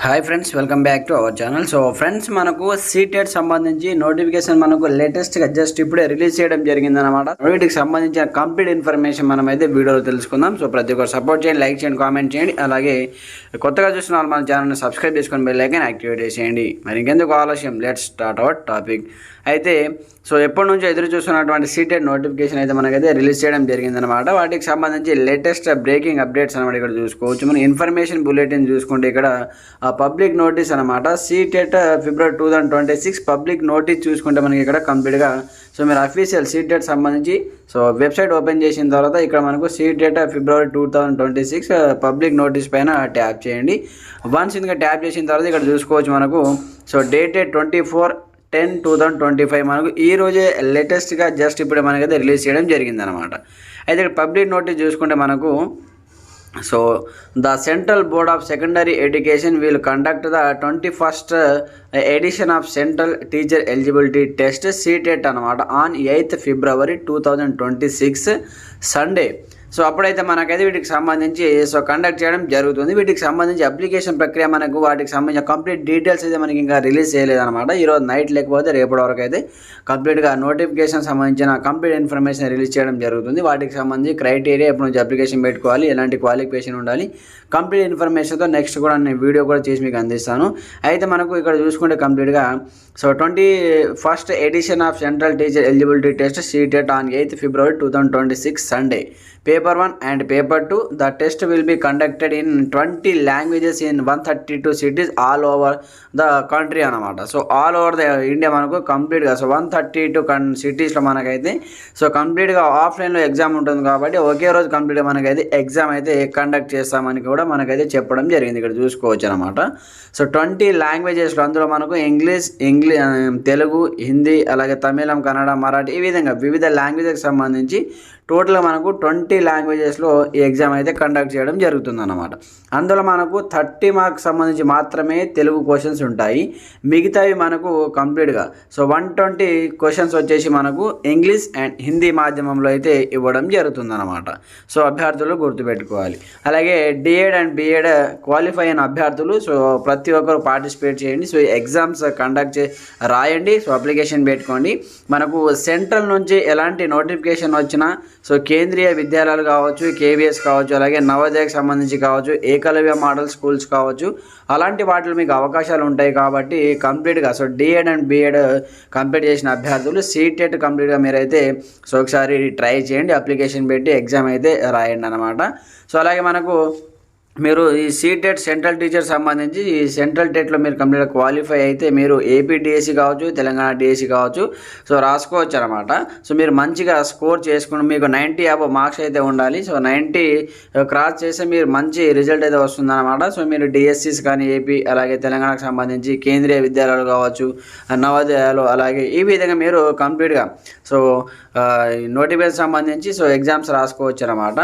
Hi friends, welcome back to our channel. So friends, మనకు CTET సంబంధించి notification మనకు లేటెస్ట్గా జస్ట్ ఇప్పుడే రిలీజ్ చేయడం జరిగిందనమాట. వీటికి సంబంధించిన కంప్లీట్ ఇన్ఫర్మేషన్ మనం అయితే వీడియోలో తెలుసుకుందాం. సో ప్రతి ఒక్కరు సపోర్ట్ చేయండి, లైక్ చేయండి, కామెంట్ చేయండి. అలాగే కొత్తగా చూసిన వాళ్ళు మన ఛానల్ని సబ్స్క్రైబ్ చేసుకొని బెల్ ఐకాన్ యాక్టివేట్ చేసేయండి. మరి ఇంకెందుకు ఆలస్యం, లెట్స్ స్టార్ట్ అవర్ టాపిక్. అయితే సో ఎప్పటి నుంచో ఎదురు చూస్తున్నటువంటి సీటెట్ నోటిఫికేషన్ అయితే మనకైతే రిలీజ్ చేయడం జరిగిందనమాట. వాటికి సంబంధించి లేటెస్ట్ బ్రేకింగ్ అప్డేట్స్ అనమాట ఇక్కడ చూసుకోవచ్చు. మనం ఇన్ఫర్మేషన్ బులెటిన్ చూసుకుంటే ఇక్కడ పబ్లిక్ నోటీస్ అనమాట. సీటెట్ ఫిబ్రవరి 2026 పబ్లిక్ నోటీస్ చూసుకుంటే మనకి ఇక్కడ కంప్లీట్గా సో మీరు అఫీషియల్ సీటెట్ సంబంధించి సో వెబ్సైట్ ఓపెన్ చేసిన తర్వాత ఇక్కడ మనకు సీటెట్ ఫిబ్రవరి 2026 పబ్లిక్ నోటీస్ పైన ట్యాప్ చేయండి. వన్స్ ఇంకా ట్యాప్ చేసిన తర్వాత ఇక్కడ చూసుకోవచ్చు మనకు సో డేటెడ్ 24/10/2025 మనకు ఈ రోజే లేటెస్ట్గా జస్ట్ ఇప్పుడు మనకైతే రిలీజ్ చేయడం జరిగిందనమాట. అయితే ఇక్కడ పబ్లిక్ నోటీస్ చూసుకుంటే మనకు so the central board of secondary education will conduct the 21st edition of central teacher eligibility test CTET అనమాట on 8th February 2026 Sunday. So అప్పుడైతే మనకైతే వీటికి సంబంధించి సో కండక్ట్ చేయడం జరుగుతుంది. వీటికి సంబంధించి అప్లికేషన్ ప్రక్రియ మనకు వాటికి సంబంధించిన కంప్లీట్ డీటెయిల్స్ అయితే మనకి ఇంకా రిలీజ్ చేయలేదన్నమాట. ఈరోజు నైట్ లేకపోతే రేపటి వరకు అయితే కంప్లీట్గా నోటిఫికేషన్ సంబంధించిన కంప్లీట్ ఇన్ఫర్మేషన్ రిలీజ్ చేయడం జరుగుతుంది. వాటికి సంబంధించి క్రైటీరియా, ఎప్పటి నుంచి అప్లికేషన్ పెట్టుకోవాలి, ఎలాంటి క్వాలిఫికేషన్ ఉండాలి, కంప్లీట్ ఇన్ఫర్మేషన్తో నెక్స్ట్ కూడా నేను వీడియో కూడా చేసి మీకు అందిస్తాను. అయితే మనకు ఇక్కడ చూసుకుంటే కంప్లీట్గా so 21st edition of central teacher eligibility test CTET on 8th February 2026 Sunday. Paper 1 and Paper 2. The test will be conducted in 20 languages in 132 cities all over the country అనమాట. So all over the India మనకు కంప్లీట్గా so 132 సిటీస్లో మనకైతే so కంప్లీట్గా ఆఫ్లైన్లో exam ఉంటుంది కాబట్టి ఒకే రోజు కంప్లీట్గా మనకైతే ఎగ్జామ్ అయితే కండక్ట్ చేస్తామని కూడా మనకైతే చెప్పడం జరిగింది. ఇక్కడ చూసుకోవచ్చు అనమాట. సో 20 లాంగ్వేజెస్లో అందులో మనకు ఇంగ్లీష్, తెలుగు, హిందీ, అలాగే తమిళం, కన్నడ, మరాఠీ ఈ విధంగా వివిధ లాంగ్వేజ్కి సంబంధించి టోటల్గా మనకు 20 లాంగ్వేజెస్లో ఈ ఎగ్జామ్ అయితే కండక్ట్ చేయడం జరుగుతుందన్నమాట. అందులో మనకు 30 మార్క్స్ సంబంధించి మాత్రమే తెలుగు క్వశ్చన్స్ ఉంటాయి. మిగతావి మనకు కంప్లీట్గా సో 120 క్వశ్చన్స్ వచ్చేసి మనకు ఇంగ్లీష్ అండ్ హిందీ మాధ్యమంలో అయితే ఇవ్వడం జరుగుతుందన్నమాట. సో అభ్యర్థులు గుర్తుపెట్టుకోవాలి. అలాగే డిఎడ్ అండ్ బిఎడ్ క్వాలిఫై అయిన అభ్యర్థులు సో ప్రతి ఒక్కరు పార్టిసిపేట్ చేయండి. సో ఎగ్జామ్స్ కండక్ట్ రాయండి. సో అప్లికేషన్ పెట్టుకోండి. మనకు సెంట్రల్ నుంచి ఎలాంటి నోటిఫికేషన్ వచ్చినా సో కేంద్రీయ విద్యాలయాలు కావచ్చు, కేవీఎస్ కావచ్చు, అలాగే నవోదయకు సంబంధించి కావచ్చు, ఏకలవ్య మోడల్ స్కూల్స్ కావచ్చు, అలాంటి వాటిలో మీకు అవకాశాలు ఉంటాయి. కాబట్టి కంప్లీట్గా so DEd and BEd complete చేసిన అభ్యర్థులు సీటెట్ కంప్లీట్గా మీరైతే సో ఒకసారి ట్రై చేయండి. అప్లికేషన్ పెట్టి ఎగ్జామ్ అయితే రాయండి అనమాట. సో అలాగే మనకు మీరు ఈ సీటెట్ సెంట్రల్ టీచర్ సంబంధించి ఈ సెంట్రల్ టెట్లో మీరు కంప్లీట్గా క్వాలిఫై అయితే మీరు ఏపీ డిఎస్సి కావచ్చు, తెలంగాణ డిఎస్సి కావచ్చు సో రాసుకోవచ్చు అనమాట. సో మీరు మంచిగా స్కోర్ చేసుకుని మీకు 90 అబవ్ మార్క్స్ అయితే ఉండాలి. సో 90 క్రాస్ చేస్తే మీరు మంచి రిజల్ట్ అయితే వస్తుందన్నమాట. సో మీరు డిఎస్సిస్ కానీ ఏపీ అలాగే తెలంగాణకు సంబంధించి కేంద్రీయ విద్యాలయాలు కావచ్చు, నవోదయాలు అలాగే ఈ విధంగా మీరు కంప్లీట్గా సో నోటిఫికేషన్ సంబంధించి సో ఎగ్జామ్స్ రాసుకోవచ్చు అనమాట.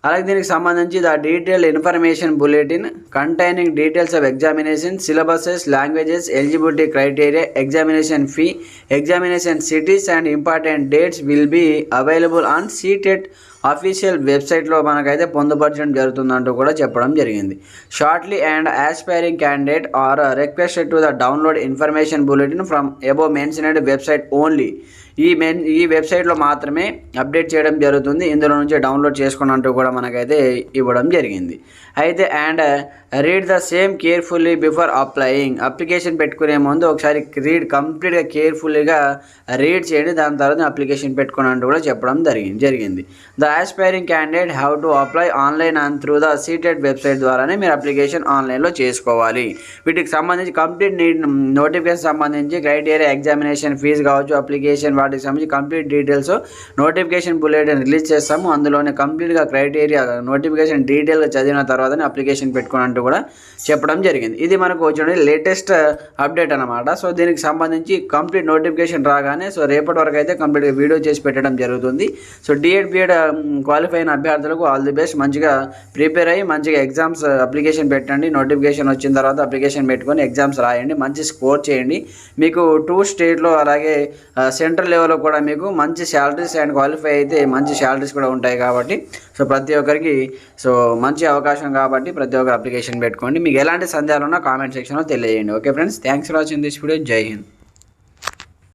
అలాగే దీనికి సంబంధించి the detail information bulletin containing details of examination, syllabuses, languages, eligibility criteria, examination fee, examination cities and important dates will be available on CTET official వెబ్సైట్లో మనకైతే పొందుపరచడం జరుగుతుందంటూ కూడా చెప్పడం జరిగింది. Shortly and aspiring candidate are requested to the download information bulletin from above mentioned website only. ఈ వెబ్సైట్లో మాత్రమే అప్డేట్ చేయడం జరుగుతుంది. ఇందులో నుంచి డౌన్లోడ్ చేసుకున్నట్టు కూడా మనకైతే ఇవ్వడం జరిగింది. అయితే and read the same carefully before applying. Application పెట్టుకునే ముందు ఒకసారి కంప్లీట్గా కేర్ఫుల్లీగా రీడ్ చేయండి. దాని తర్వాత అప్లికేషన్ పెట్టుకున్నట్టు కూడా చెప్పడం జరిగింది. The aspiring candidate have to apply online and through the CTET website ద్వారానే మీరు అప్లికేషన్ ఆన్లైన్లో చేసుకోవాలి. వీటికి సంబంధించి కంప్లీట్ నోటిఫికేషన్ సంబంధించి క్రైటీరియా, ఎగ్జామినేషన్ ఫీజు కావచ్చు, అప్లికేషన్ వాటికి సంబంధించి complete details notification bulletin release చేస్తాము. అందులోనే కంప్లీట్గా క్రైటీరియా నోటిఫికేషన్ డీటెయిల్గా చదివిన తర్వాతనే అప్లికేషన్ పెట్టుకున్నట్టు కూడా చెప్పడం జరిగింది. ఇది మనకు వచ్చిన లేటెస్ట్ అప్డేట్ అనమాట. సో దీనికి సంబంధించి కంప్లీట్ నోటిఫికేషన్ రాగానే సో రేపటి వరకు అయితే కంప్లీట్గా వీడియో చేసి పెట్టడం జరుగుతుంది. సో డిఎడ్ బిఎడ్ క్వాలిఫై అయిన అభ్యర్థులకు ఆల్ ది బెస్ట్. మంచిగా ప్రిపేర్ అయ్యి మంచిగా ఎగ్జామ్స్ అప్లికేషన్ పెట్టండి. నోటిఫికేషన్ వచ్చిన తర్వాత అప్లికేషన్ పెట్టుకొని ఎగ్జామ్స్ రాయండి. మంచి స్కోర్ చేయండి. మీకు 2 స్టేట్లో అలాగే సెంట్రల్ లెవెల్లో కూడా మీకు మంచి శాలరీస్ అండ్ క్వాలిఫై అయితే మంచి శాలరీస్ కూడా ఉంటాయి కాబట్టి సో ప్రతి ఒక్కరికి సో మంచి అవకాశం కాబట్టి ప్రతి ఒక్కరు అప్లికేషన్ పెట్టుకోండి. మీకు ఎలాంటి సందేహాలు ఉన్నా కామెంట్ సెక్షన్లో తెలియజేయండి. Okay friends, thanks for watching this video. జై హింద్.